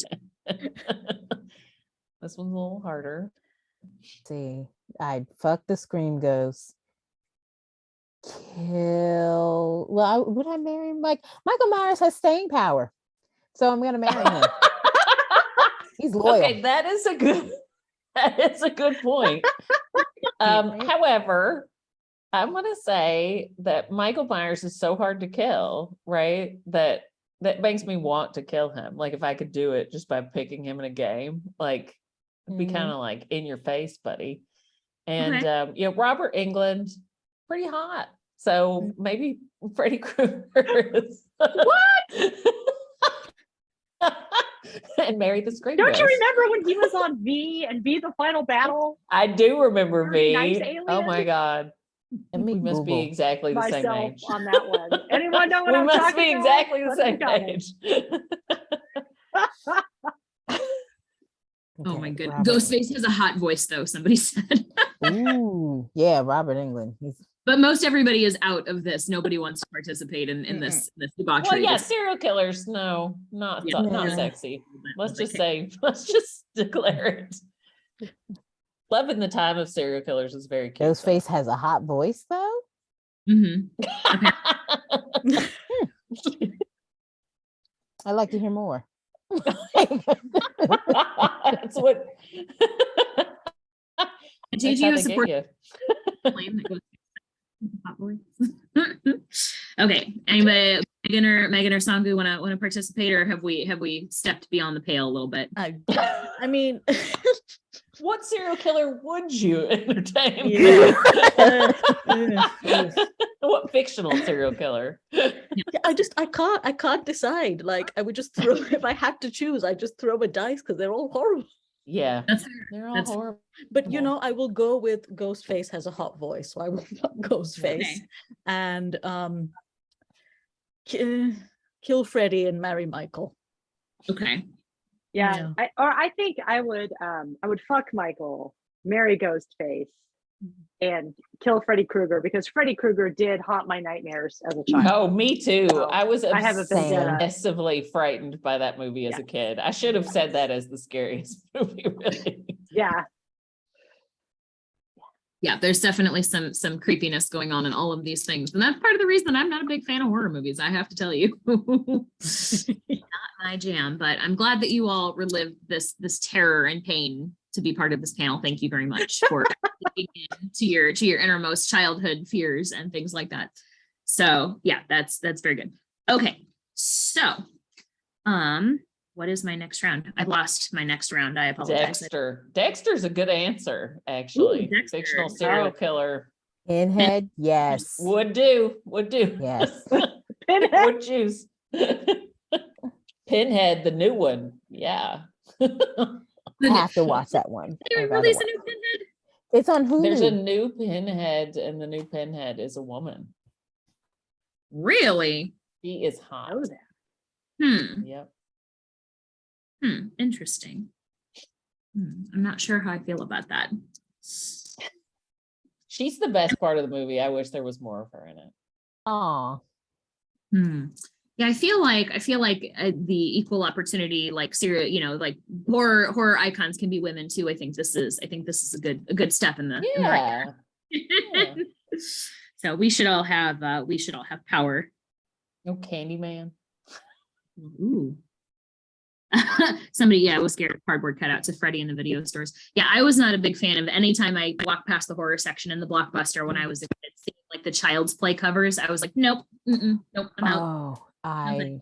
This one's a little harder. see, I'd fuck the Scream Ghost. Kill. Well, would I marry Michael Myers has staying power, so I'm gonna marry him. He's loyal. Okay, that is a good point. However, I'm gonna say that Michael Myers is so hard to kill, right? That makes me want to kill him. Like if I could do it just by picking him in a game, like it'd be Mhm. kind of like in your face, buddy. And Robert Englund, pretty hot. So maybe Freddy Krueger is what? And marry the Scream Don't you Ghost. remember when he was on V and V the Final Battle? I do remember Very V. nice Oh my alien. God. Let me We must be Google. exactly the same Myself age. on that one. Anyone know what We I'm must talking be about? exactly the Let me same comment. age. Oh my Okay, goodness. Robert Ghostface has a hot voice though, somebody said. Ooh, yeah, Robert Englund. But most everybody is out of this. Nobody wants to participate in this debauchery. Well, yeah, That's- serial killers. No, not Yeah. not Yeah. sexy. Let's just declare it. Love in the time of serial killers is very cute. Ghostface has a hot voice though. Mhm. I'd like to hear more. That's what. Gigi, That's how you they support get the claim that goes hot voice. Okay. Anybody, Megan or Sangu want to participate, or have we stepped beyond the pale a little bit? I mean, What serial killer would you entertain? Yeah. What fictional serial killer? I can't decide. Like I would just throw if I had to choose, I just throw a dice because they're all horrible. Yeah, That's they're all That's- horrible. But I will go with Ghostface has a hot voice, so I will fuck Ghostface Okay. and kill Freddy and marry Michael. okay. Yeah. I think I would fuck Michael, marry Ghostface, and kill Freddy Krueger because Freddy Krueger did haunt my nightmares as a child. Oh, me too. I was I have a vendetta. obsessively frightened by that movie as a kid. I should have said that as the scariest movie, really. Yeah. Yeah, there's definitely some creepiness going on in all of these things. And that's part of the reason I'm not a big fan of horror movies, I have to tell you. Not my jam, but I'm glad that you all relived this terror and pain to be part of this panel. Thank you very much for digging into your innermost childhood fears and things like that. So yeah, that's very good. Okay, so what is my next round? I lost my next round. I apologize. Dexter's a good answer, actually. Dexter. Fictional serial Oh. killer. Pinhead, yes. Would do. Yes. Pinhead. Would choose. Pinhead, the new one. Yeah. I have to watch that one. Did they I gotta release watch- a new Pinhead? It's on Hulu. There's a new Pinhead, and the new Pinhead is a woman. Really? She is hot. Oh, that. Yep. Interesting. I'm not sure how I feel about that. She's the best part of the movie. I wish there was more of her in it. Aw. Yeah, I feel like the equal opportunity, like serial, like horror icons can be women too. I think this is a good step in the right Yeah. direction. So we should all have power. No Candyman. Ooh. Somebody, was scared of cardboard cutouts of Freddy in the video stores. Yeah, I was not a big fan of any time I walked past the horror section in the Blockbuster when I was a kid, seeing like the Child's Play covers. I was like, nope, nope, I'm out. Oh, I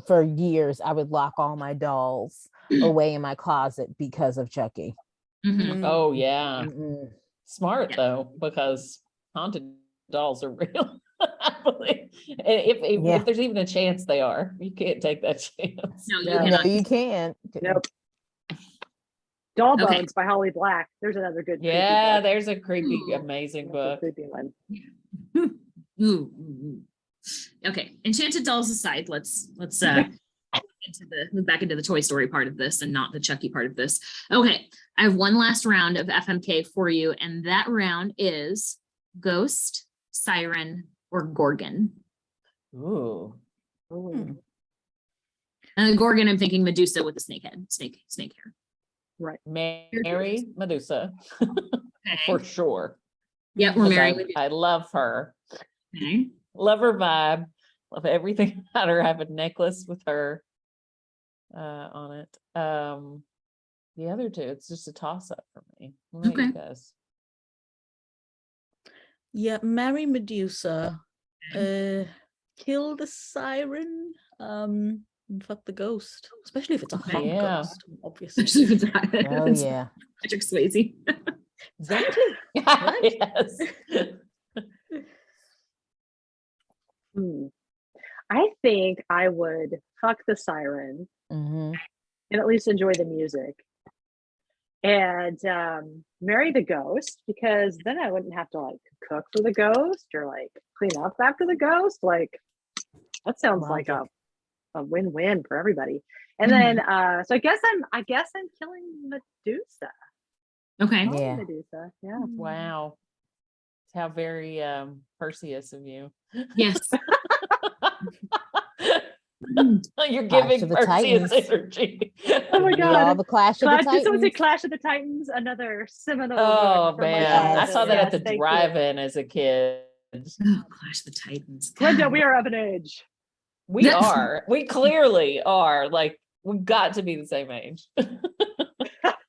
for years I would lock all my dolls away in my closet because of Chucky. Mhm. Oh yeah. Mm-mm. Smart Yeah. though, because haunted dolls are real. I believe. If Yeah. if there's even a chance they are, you can't take that chance. No, you Yeah. No, cannot. you can't. Nope. Doll Okay. Bones by Holly Black. There's another good. creepy Yeah, book. there's a creepy, Ooh. amazing That's a book. creepy one. Ooh. Okay, Enchanted Dolls aside, let's back into the Toy Story part of this and not the Chucky part of this. Okay, I have one last round of FMK for you, and that round is Ghost, Siren, or Gorgon. Ooh. Ooh. And Gorgon, I'm thinking Medusa with the snake head, snake hair. Mary Medusa, Okay. for sure. Yeah, we're 'Cause marrying I Medusa. love her. Okay. Love her vibe. Love everything about her. I have a necklace with her on it. The other two, it's just a toss up for me. What about you Okay. guys? Yeah, marry Medusa, kill the siren, and fuck the ghost, especially if it's a hot Yeah. ghost, obviously. Especially if it's not- Oh it's yeah. Patrick Swayze. Exactly. Yes. Hmm. I think I would fuck the siren Hmm. and at least enjoy the music, and marry the ghost, because then I wouldn't have to like cook for the ghost or like clean up after the ghost. Like that sounds like a win-win for everybody. And then so I guess I'm killing Medusa. Okay. Killing Yeah. Medusa. Yeah. Wow. How very Perseus of you. Yes. You're Clash giving of the Perseus Titans. energy. Oh my We God. all the Clash of the Did someone say Titans. Clash of the Titans? Another seminal Oh book from my man, I childhood. saw that at Yes, the thank you. drive-in as a kid. Oh, Clash of the Titans. Linda, God. we are of an age. We are. We clearly are. Like, we've got to be the same age. I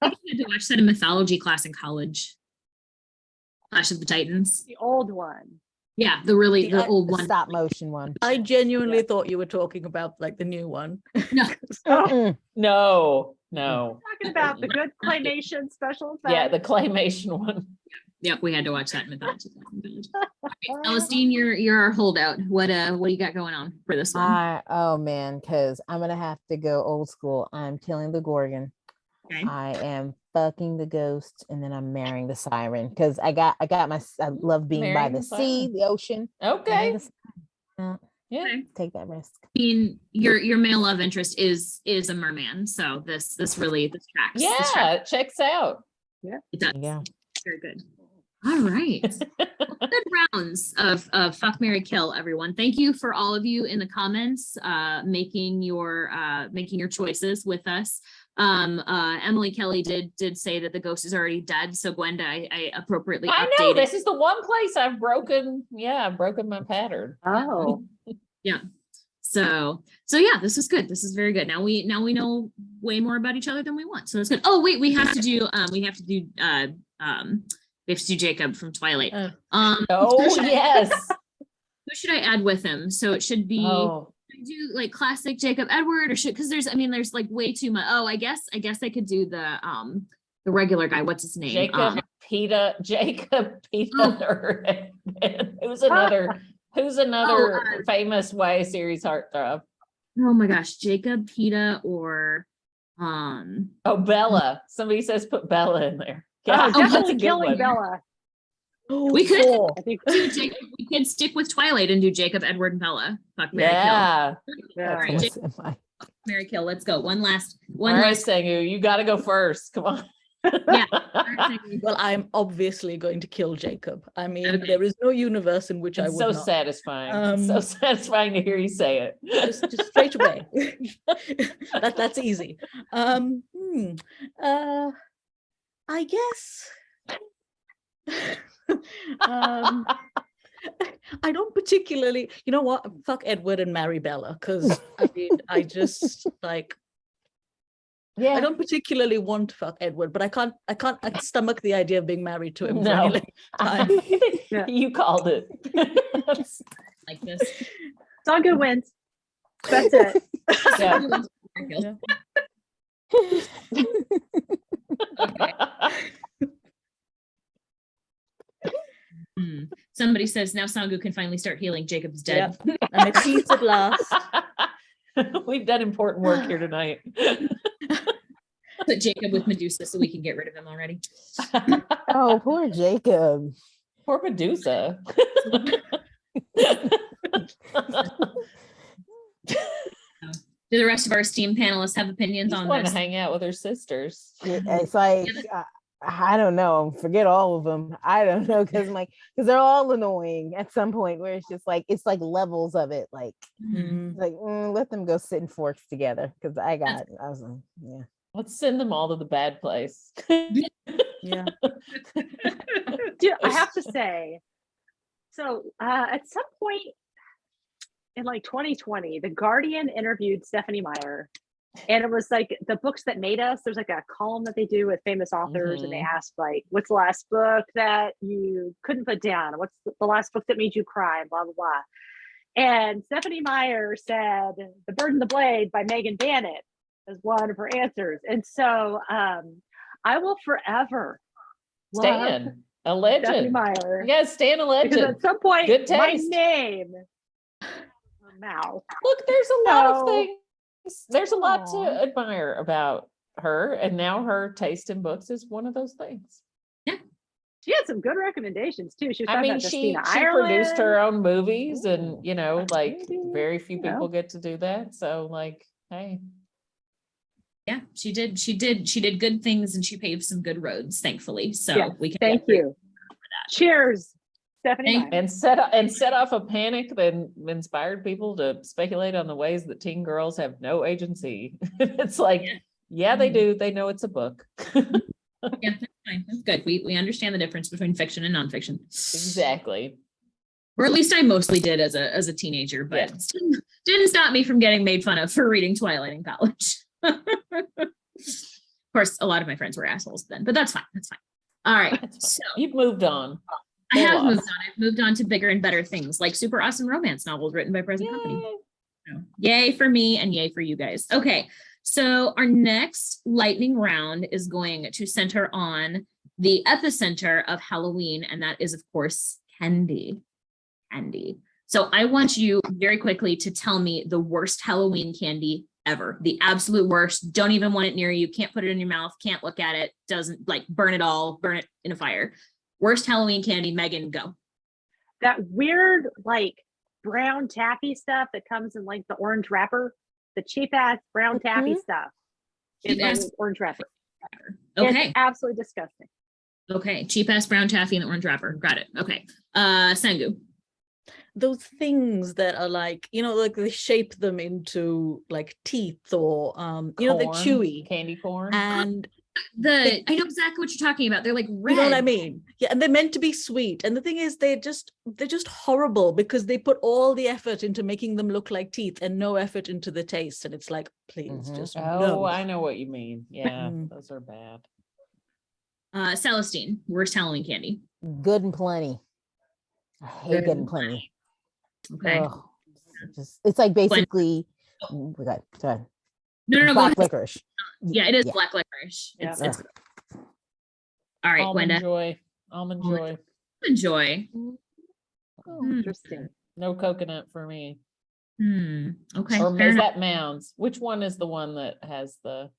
had to watch that in mythology class in college. Clash of the Titans. The old one. Yeah, the The old The one. stop motion one. I genuinely thought you were talking about like the new one. No. Oh, Mm. No. talking about the good claymation special effects. Yeah, the claymation one. Yep, we had to watch that in mythology class. Okay, Celestine, you're our holdout. What do you got going on for this one? Oh man, because I'm gonna have to go old school. I'm killing the Gorgon. Okay. I am fucking the ghost, and then I'm marrying the siren because I love being by Marrying the the sea, siren. the ocean. Okay. Marrying the siren. Yeah. Okay. Take that risk. I mean, your male love interest is a merman, so this tracks. This tracks. Yeah, it checks out. It does. Yeah. Very good. All right. Good rounds of Fuck, Marry, Kill, everyone. Thank you for all of you in the comments making your choices with us. Emily Kelly did say that the ghost is already dead, so Gwenda, I appropriately I know updated. this is the one place I've broken my pattern. Oh, So yeah, this is good. This is very good. Now we know way more about each other than we want. So that's good. Oh wait, we have to do Jacob from Twilight. Oh who should I- yes. Who should I add with him? So it should be Oh, do like classic Jacob Edward, or should, because there's like way too much. Oh, I guess I could do the regular guy. What's his name? Jacob Peter. Who's another famous YA series heartthrob? Oh my gosh, Jacob, Peta, or Oh, Bella. Somebody says put Bella in there. oh, God, that's a definitely good killing one. Bella. we could I think. do Jacob, we could stick with Twilight and do Jacob, Edward, and Bella. Fuck, Mary, Yeah. Yeah. All right, What's in my- kill. Mary, kill. Let's go. One All last right, Sangu, you got to go first. Come on. Yeah. Well, I'm obviously going to kill Jacob. I mean, Okay. there is no universe in which I It's would so not. satisfying. It's so Um, satisfying to hear you say it. Just straight away. That's easy. I guess. um, I don't particularly, you know what? Fuck Edward and marry Bella, because I mean, I just like. Yeah. I don't particularly want to fuck Edward, but I can't stomach the idea of being married to him for No. any length of time. Yeah. You called it. Like this. Sangu wins. That's it. Yeah. Okay. Somebody says now Sangu can finally start healing. Jacob's dead. Yep. I'm at peace at last. We've done important work here tonight. Put Jacob with Medusa so we can get rid of him already. Oh, poor Jacob. Poor Medusa. Do the rest of our esteemed panelists have opinions Just on want this? to hang out with her sisters. It's like I don't know. Forget all of them. I don't know because they're all annoying at some point where it's like levels of it. Like let them go sit in forks together because I was like, yeah. Let's send them all to the bad place. Yeah. Dude, I have to say, so at some point in like 2020, The Guardian interviewed Stephanie Meyer, and it was like the books that made us. There's like a column that they do with famous authors, and they ask like, "What's the last book that you couldn't put down? What's the last book that made you cry?" Blah blah blah. And Stephanie Meyer said, "The Bird and the Blade" by Megan Bannett as one of her answers. And so I will forever love Stan, a Stephanie legend. Meyer. Yes, Stan, a Because legend. at some point, Good my taste. name, mouth. Look, there's a lot of So- things. There's a lot Aw. to admire about her, and now her taste in books is one of those things. She had some good recommendations too. She was I talking mean, about she Justina produced her Ireland. own movies, and like Maybe, very few you know. people get to do that. So, like, hey, Yeah, she did good things, and she paved some good roads, thankfully. So Yeah, we can Thank you. Cheers, Stephanie. Thank- Meyer. and set off a panic that inspired people to speculate on the ways that teen girls have no agency. It's like, yeah, they do. They know it's a book. Yeah, that's fine. That's good. We understand the difference between fiction and nonfiction. Exactly. Or at least I mostly did as a teenager, but Yeah. didn't stop me from getting made fun of for reading Twilight in college. Of course, a lot of my friends were assholes then, but that's fine. That's fine. All right. That's So fine. You've moved on. I They have lost. moved on. I've moved on to bigger and better things like super awesome romance novels written by present company. Yay. So, yay for me and yay for you guys. Okay. So our next lightning round is going to center on the epicenter of Halloween, and that is, of course, candy. Candy. So I want you very quickly to tell me the worst Halloween candy ever. The absolute worst. Don't even want it near you. Can't put it in your mouth. Can't look at it. Doesn't like burn it all. Burn it in a fire. Worst Halloween candy. Megan, go. That weird like brown taffy stuff that comes in like the orange wrapper, the cheap ass brown taffy stuff in Cheap-ass the orange wrapper. Okay. It's absolutely disgusting. Okay. Cheap ass brown taffy and the orange wrapper. Got it. Okay. Sangu. Those things that are like, like they shape them into like teeth or they're Corn, chewy. candy corn. And I know exactly what you're talking about. They're like red. you know what I mean? Yeah, and they're meant to be sweet. And the thing is, they're just horrible because they put all the effort into making them look like teeth and no effort into the taste. And it's like, please, Mhm. just Oh, no. I know what you mean. Yeah, Mm. those are bad. Celestine, worst Halloween candy. Good and plenty. I hate good and plenty. Okay. Ugh. It's like basically we got sorry. No, go Black ahead. licorice. Yeah, it is Yeah. black licorice. It's, Yeah. it's all right, Almond Gwenda. joy. Almond Almond- joy. Enjoy. Oh, Hmm. interesting. No coconut for me. Okay. Or fair is enough. that Mounds? Which one is the one that has the?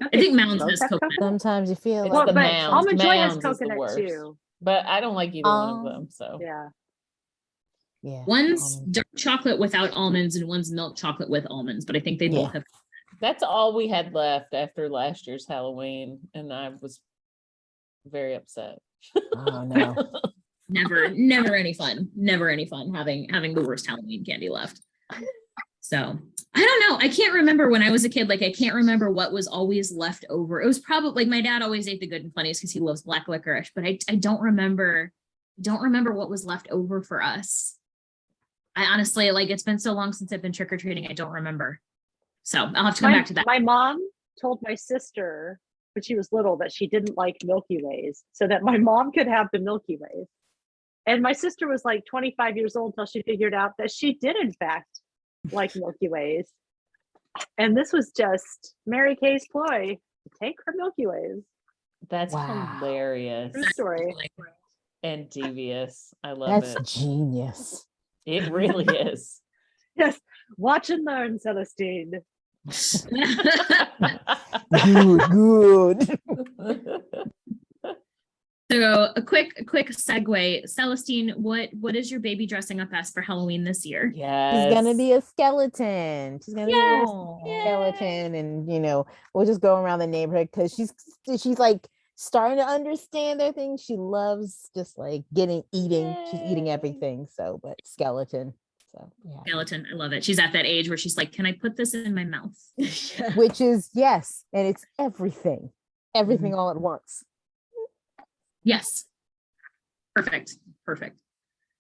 I think Mounds Both has have coconut. Sometimes you feel It's Well, the but Mounds. almond joy has Mounds is the coconut worst. too. But I don't like either one of Um, them. So Yeah. yeah. One's almond. dark chocolate without almonds and one's milk chocolate with almonds, but I think they both Yeah. have. That's all we had left after last year's Halloween, and I was very upset. Oh no. Never any fun. Never any fun having the worst Halloween candy left. So I don't know. I can't remember when I was a kid. Like I can't remember what was always left over. It was probably like my dad always ate the good and funnies because he loves black licorice, but I don't remember what was left over for us. I honestly, like, it's been so long since I've been trick-or-treating, I don't remember. So I'll have to come back to that. My mom told my sister when she was little that she didn't like Milky Ways, so that my mom could have the Milky Ways. And my sister was like 25 years old until she figured out that she did in fact like Milky Ways. And this was just Mary Kay's ploy to take her Milky Ways. That's Wow. hilarious True story. and devious. I love That's it. genius. It really is. Yes, watch and learn, Celestine. Good. So a quick segue. Celestine, what is your baby dressing up as for Halloween this year? Yes. She's gonna be a skeleton. She's gonna be a Aw. skeleton, and we'll just go around the neighborhood because she's like starting to understand their things. She loves just like eating. She's eating Yay. everything. So, but skeleton. So yeah. Skeleton. I love it. She's at that age where she's like, can I put this in my mouth? Yeah. Which is yes, and it's everything all at once. Yes. Perfect.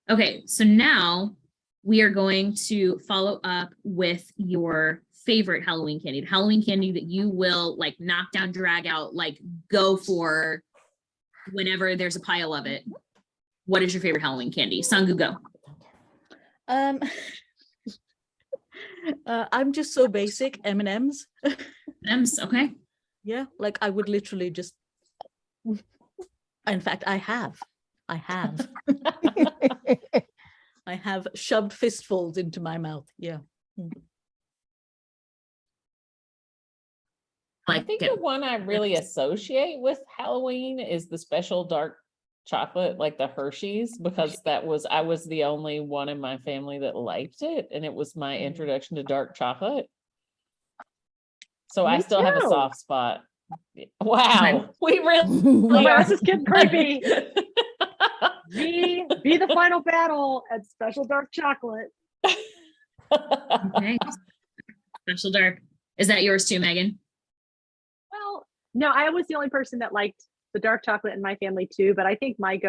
Okay, so now we are going to follow up with your favorite Halloween candy, the Halloween candy that you will like knock down, drag out, like go for whenever there's a pile of it. What is your favorite Halloween candy? Sangu, go. I'm just so basic. M&Ms. M's, okay. Yeah, like I would literally just. In fact, I have shoved fistfuls into my mouth. Yeah. I Like think it. the one I really associate with Halloween is the special dark chocolate, like the Hershey's, because I was the only one in my family that liked it, and it was my introduction to dark chocolate. So I Me still have a too. soft spot. Wow, we really Oh, are. this is getting creepy. Be the final battle at Special Dark Chocolate. Okay. Special dark. Is that yours too, Megan? Well, no, I was the only person that liked the dark chocolate in my family too, but I think my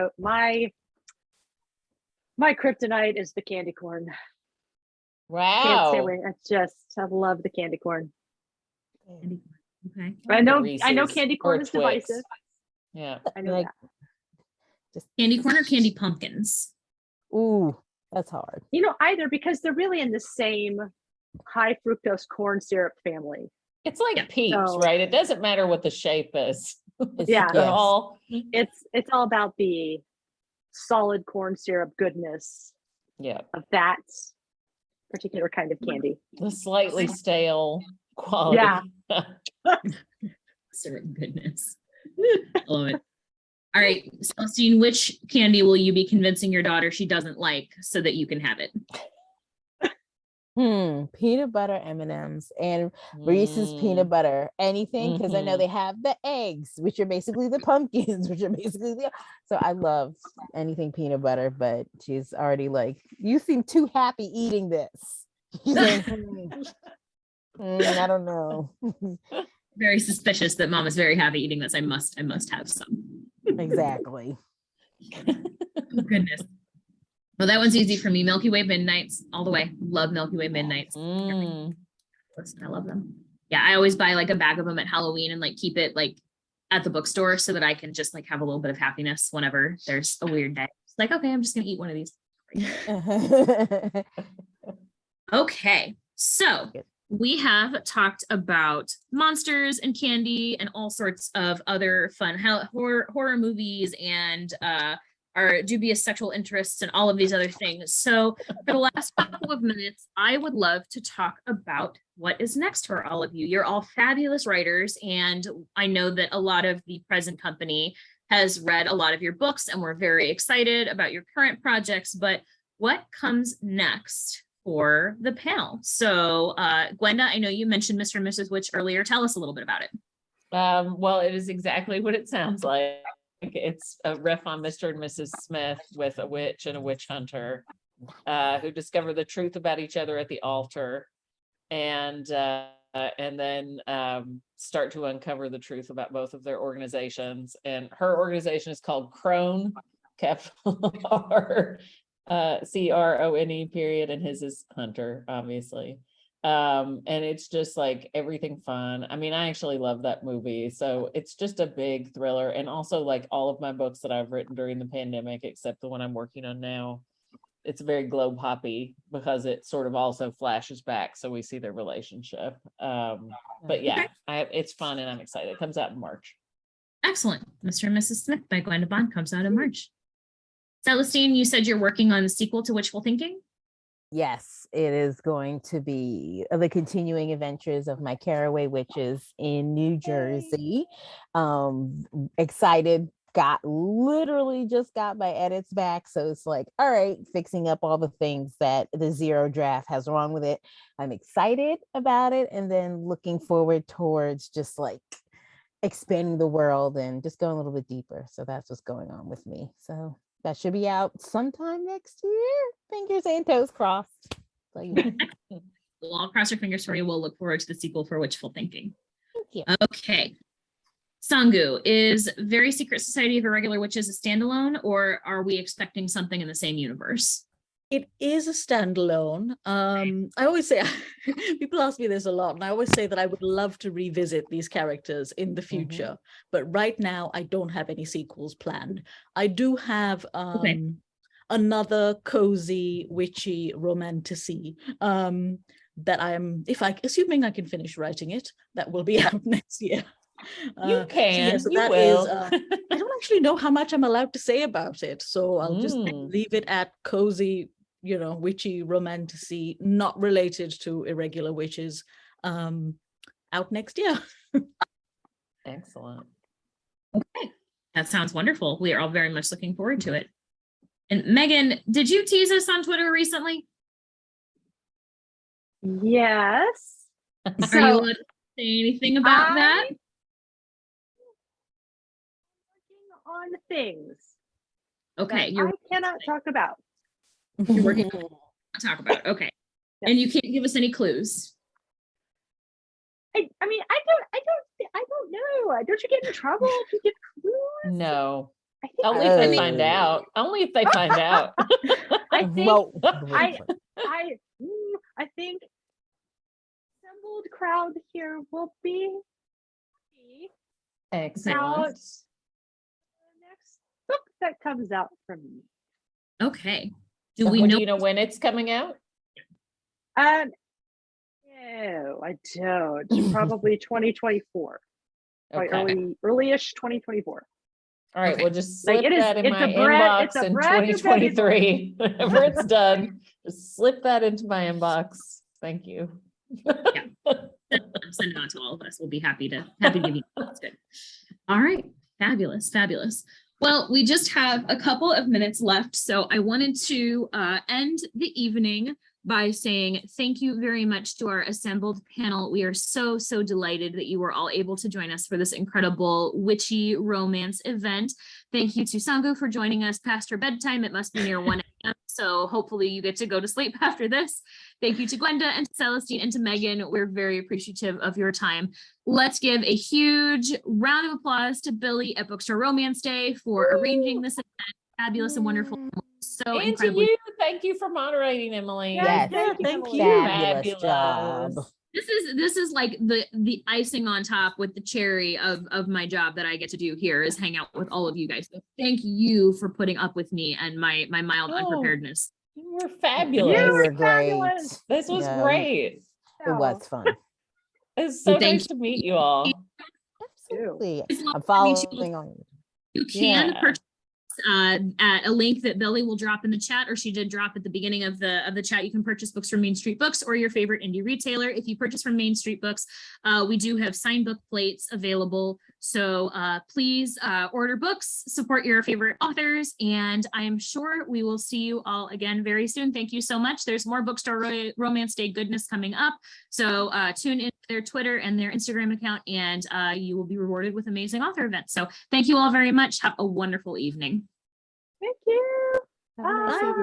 kryptonite is the candy corn. Can't stay Wow. away. I love the candy corn. Okay. I know Reese's candy or corn is Twix. divisive. Yeah. I know Like, that. Candy corn or candy pumpkins? ooh, that's hard. Either, because they're really in the same high fructose corn syrup family. It's like Yeah. peeps, So- right? It doesn't matter what the shape is. Yeah. They're Yes. all It's all about the solid corn syrup goodness yeah, of that particular kind of candy. the slightly stale quality. Yeah. Syrup goodness. I love it. All right, Celestine, which candy will you be convincing your daughter she doesn't like so that you can have it? Peanut butter M&Ms and Reese's Mm. peanut butter, anything, because I know Mhm. they have the eggs, which are basically the pumpkins, which are basically so I love anything peanut butter, but she's already like, you seem too happy eating this. She's like, I don't know. Very suspicious that mom is very happy eating this. I must have some. Exactly. Oh, goodness. Well, that one's easy for me. Milky Way Midnights all the way. Love Milky Way Midnights. Mm. Listen, I love them. Yeah, I always buy like a bag of them at Halloween and like keep it like at the bookstore so that I can just like have a little bit of happiness whenever there's a weird day. It's like, okay, I'm just gonna eat one of these. Okay, so Good. we have talked about monsters and candy and all sorts of other fun horror movies and our dubious sexual interests and all of these other things. So for the last couple of minutes, I would love to talk about what is next for all of you. You're all fabulous writers, and I know that a lot of the present company has read a lot of your books, and we're very excited about your current projects, but what comes next for the panel. So Gwenda, I know you mentioned Mr. and Mrs. Witch earlier. Tell us a little bit about it. Well, it is exactly what it sounds like. It's a riff on Mr. and Mrs. Smith with a witch and a witch hunter who discover the truth about each other at the altar, and then start to uncover the truth about both of their organizations. And her organization is called Crone, capital R, CRONE period, and his is Hunter, obviously. And it's just like everything fun. I mean, I actually love that movie. So it's just a big thriller. And also, like all of my books that I've written during the pandemic, except the one I'm working on now, it's very globe hoppy because it sort of also flashes back. So we see their relationship. But yeah, it's fun and I'm excited. It comes out in March. Excellent. Mr. and Mrs. Smith by Gwenda Bond comes out in March. Celestine, you said you're working on the sequel to Wishful Thinking? Yes, it is going to be the continuing adventures of my Caraway Witches in New Jersey. Excited, literally just got my edits back. So it's like, all right, fixing up all the things that the zero draft has wrong with it. I'm excited about it. And then looking forward towards just like expanding the world and just going a little bit deeper. So that's what's going on with me. So that should be out sometime next year. Fingers and toes crossed. So, yeah. We'll all cross our fingers for you. We'll look forward to the sequel for Wishful Thinking. Thank you. Okay. Sangu, is Very Secret Society of Irregular Witches a standalone, or are we expecting something in the same universe? It is a standalone. I always say, people ask me this a lot, and I always say that I would love to revisit these characters in the future. But right now, I don't have any sequels planned. I do have another cozy, witchy romantasy that assuming I can finish writing it, that will be out next year. You can, so you that will. I don't actually know how much I'm allowed to say about it. So I'll just leave it at cozy, witchy romantasy, not related to irregular witches, out next year. Excellent. Okay, that sounds wonderful. We are all very much looking forward to it. And Megan, did you tease us on Twitter recently? Yes. Are you allowed to say anything about that? On things. Okay, I cannot talk about. You're working to talk about. Okay, Yes. and you can't give us any clues. I mean, I don't know. Don't you get in trouble if you give clues? No, I think only if they find out. Only if they find out. I think Well, I think assembled crowd here will be happy about Excellent. the next book that comes out from me. Okay. Do Do we know? you know when it's coming out? No, I don't. Probably 2024. Probably Okay. early-ish 2024. All right, Okay. we'll just Like, slip that in it's my a brand- it's inbox a in brand new baby book. 2023. Whenever it's done, just slip that into my inbox. Thank you. Send it on to all of us. We'll be happy to give you. That's good. All right. Fabulous. Fabulous. Well, we just have a couple of minutes left. So I wanted to end the evening by saying thank you very much to our assembled panel. We are so delighted that you were all able to join us for this incredible witchy romance event. Thank you to Sangu for joining us past her bedtime. It must be near 1 a.m. So hopefully you get to go to sleep after this. Thank you to Gwenda and to Celestine and to Megan. We're very appreciative of your time. Let's give a huge round of applause to Billy at Bookstore Romance Day for arranging this event. Fabulous and wonderful. So And to incredibly. you, thank you for moderating, Emily. Yes. Thank you. Fabulous job. Fabulous. This is like the icing on top with the cherry of my job that I get to do here is hang out with all of you guys. So thank you for putting up with me and my mild Oh. unpreparedned. You were fabulous. You were fabulous. great. This was Yeah, great. It was fun. It's so Thank nice to meet you all. Absolutely. It's lovely I'm to meet you. following on. You can Yeah. purchase at a link that Billy will drop in the chat, or she did drop at the beginning of the chat. You can purchase books from Main Street Books or your favorite indie retailer. If you purchase from Main Street Books, we do have signed book plates available. So please order books, support your favorite authors, and I am sure we will see you all again very soon. Thank you so much. There's more Bookstore Romance Day goodness coming up. So tune in to their Twitter and their Instagram account, and you will be rewarded with amazing author events. So thank you all very much. Have a wonderful evening. Thank you. Bye.